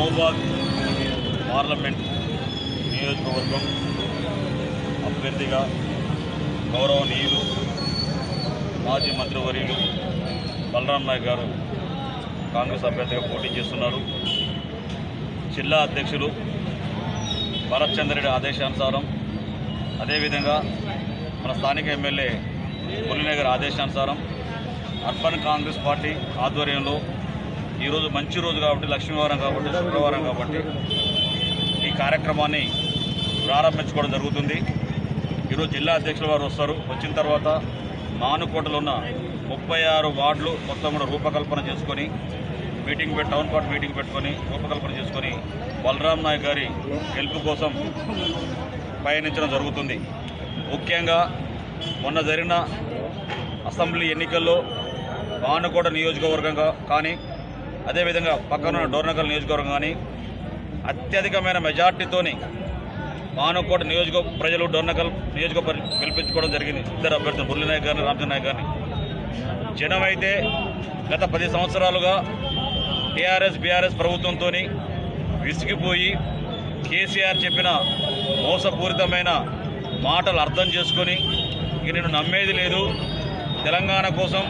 Mahabubabad parliament నియోజకవర్గం అభ్యర్థిగా గౌరవనీయులు మాజీ మంత్రివర్యులు బలరాం నాయక్ గారు కాంగ్రెస్ అభ్యర్థిగా పోటీ చేస్తున్నారు. జిల్లా అధ్యక్షులు భరత్ చంద్రెడ్డి ఆదేశానుసారం, అదేవిధంగా మన స్థానిక ఎమ్మెల్యే మురళీ గారి ఆదేశానుసారం అర్బన్ కాంగ్రెస్ పార్టీ ఆధ్వర్యంలో ఈరోజు మంచి రోజు కాబట్టి, లక్ష్మీవారం కాబట్టి, శుక్రవారం కాబట్టి ఈ కార్యక్రమాన్ని ప్రారంభించుకోవడం జరుగుతుంది. ఈరోజు జిల్లా అధ్యక్షుల వారు వస్తారు. వచ్చిన తర్వాత మానుకోటలో ఉన్న 36 వార్డులు మొత్తం కూడా రూపకల్పన చేసుకొని టౌన్ పార్టీ మీటింగ్ పెట్టుకొని రూపకల్పన చేసుకొని బలరాం నాయక్ గారి గెలుపు కోసం పయనించడం జరుగుతుంది. ముఖ్యంగా మొన్న జరిగిన అసెంబ్లీ ఎన్నికల్లో మానుకోట నియోజకవర్గంగా కానీ, అదేవిధంగా పక్కన డోర్నకల్ నియోజకవర్గం కానీ అత్యధికమైన మెజార్టీతోని మానుకోట ప్రజలు డోర్నకల్ నియోజకవర్గం గెలిపించుకోవడం జరిగింది. ఇద్దరు అభ్యర్థులు మురళీ నాయక్ గారిని, రామచంద్ర నాయక్ గారిని. జనం అయితే గత 10 సంవత్సరాలుగా టీఆర్ఎస్ బీఆర్ఎస్ ప్రభుత్వంతో విసిగిపోయి కేసీఆర్ చెప్పిన మోసపూరితమైన మాటలు అర్థం చేసుకొని ఇక నేను నమ్మేది లేదు, తెలంగాణ కోసం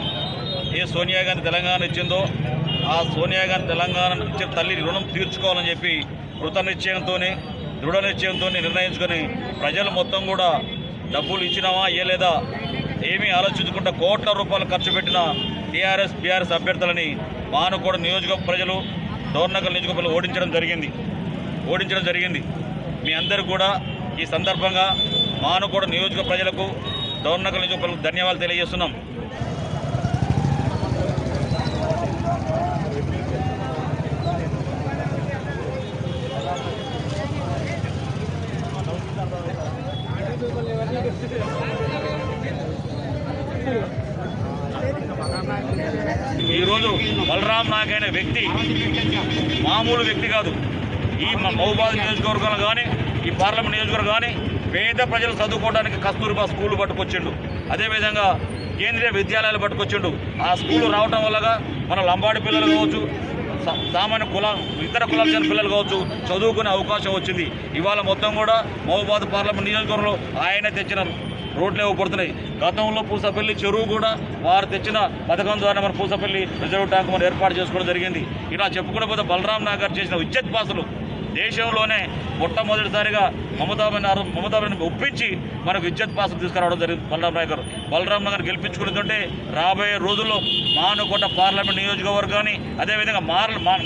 ఏ సోనియా గాంధీ తెలంగాణ ఇచ్చిందో ఆ సోనియా గాంధీ తెలంగాణ ఇచ్చిన తల్లి రుణం తీర్చుకోవాలని చెప్పి దృఢ నిశ్చయంతో నిర్ణయించుకొని ప్రజలు మొత్తం కూడా డబ్బులు ఇచ్చినామా లేదా ఏమీ ఆలోచించకుండా కోట్ల రూపాయలు ఖర్చు పెట్టిన టీఆర్ఎస్ బీఆర్ఎస్ అభ్యర్థులని మానుకోట ప్రజలు డోర్నకల్ నియోజకవర్గంలో ఓడించడం జరిగింది. మీ అందరూ కూడా ఈ సందర్భంగా మానుకోట నియోజక ప్రజలకు, డోర్నకల్ నియోజకవర్గం ధన్యవాదాలు తెలియజేస్తున్నాం. ఈరోజు బలరాం నాయక్ అనే వ్యక్తి మామూలు వ్యక్తి కాదు. ఈ మహబూబాద్ నియోజకవర్గంలో కానీ, ఈ పార్లమెంట్ నియోజకవర్గం కానీ పేద ప్రజలు చదువుకోవడానికి కస్తూర్బా స్కూలు పట్టుకొచ్చిండు. అదేవిధంగా కేంద్రీయ విద్యాలయాలు పట్టుకొచ్చిండు. ఆ స్కూలు రావటం వల్లగా మన లంబాడి పిల్లలు కావచ్చు, సామాన్య ఇతర కులాల చెందిన పిల్లలు కావచ్చు చదువుకునే అవకాశం వచ్చింది. ఇవాళ మొత్తం కూడా మహబూబాద్ పార్లమెంట్ నియోజకవర్గంలో ఆయన తెచ్చిన రోడ్లు ఇవ్వబడుతున్నాయి. గతంలో పూసపల్లి చెరువు కూడా వారు తెచ్చిన పథకం ద్వారా మన పూసపల్లి రిజర్వ్ ట్యాంక్ మనం ఏర్పాటు చేసుకోవడం జరిగింది. ఇలా చెప్పుకునే పోతే బలరాం నాయక్ గారు చేసిన విద్యుత్ పాసులు దేశంలోనే మొట్టమొదటిసారిగా మమతాబెన్ ఒప్పించి మనకు విద్యుత్ పాసులు తీసుకురావడం జరిగింది బలరాం నాయక్ గారు. బలరాం నాయక్ గెలిపించుకుంటుంటే రాబోయే రోజుల్లో మానుకోట పార్లమెంట్ నియోజకవర్గాన్ని, అదేవిధంగా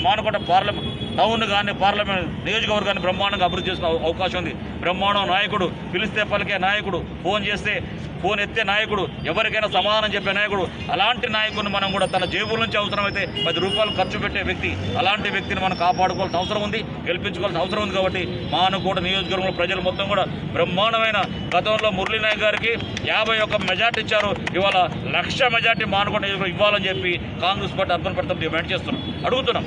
మానుకోట పార్లమెంట్ టౌన్ కానీ పార్లమెంట్ నియోజకవర్గాన్ని బ్రహ్మాండంగా అభివృద్ధి చేసిన అవకాశం ఉంది. బ్రహ్మాండం నాయకుడు, పిలిస్తే పలికే నాయకుడు, ఫోన్ ఎత్తే నాయకుడు, ఎవరికైనా సమాధానం చెప్పే నాయకుడు. అలాంటి నాయకుడిని మనం కూడా తన జేబుల నుంచి అవసరమైతే 10 రూపాయలు ఖర్చు పెట్టే వ్యక్తి. అలాంటి వ్యక్తిని మనం కాపాడుకోవాల్సిన అవసరం ఉంది, గెలిపించుకోవాల్సిన అవసరం ఉంది. కాబట్టి మానుకోట నియోజకవర్గంలో ప్రజలు మొత్తం కూడా బ్రహ్మాండమైన, గతంలో మురళీ నాయక్ గారికి 51 మెజార్టీ ఇచ్చారు. ఇవాళ 1,00,000 మెజార్టీ మానుకోట నియోజకవర్గం ఇవ్వాలని చెప్పి Congress party urban party demand చేస్తున్నాం, అడుగుతున్నాం.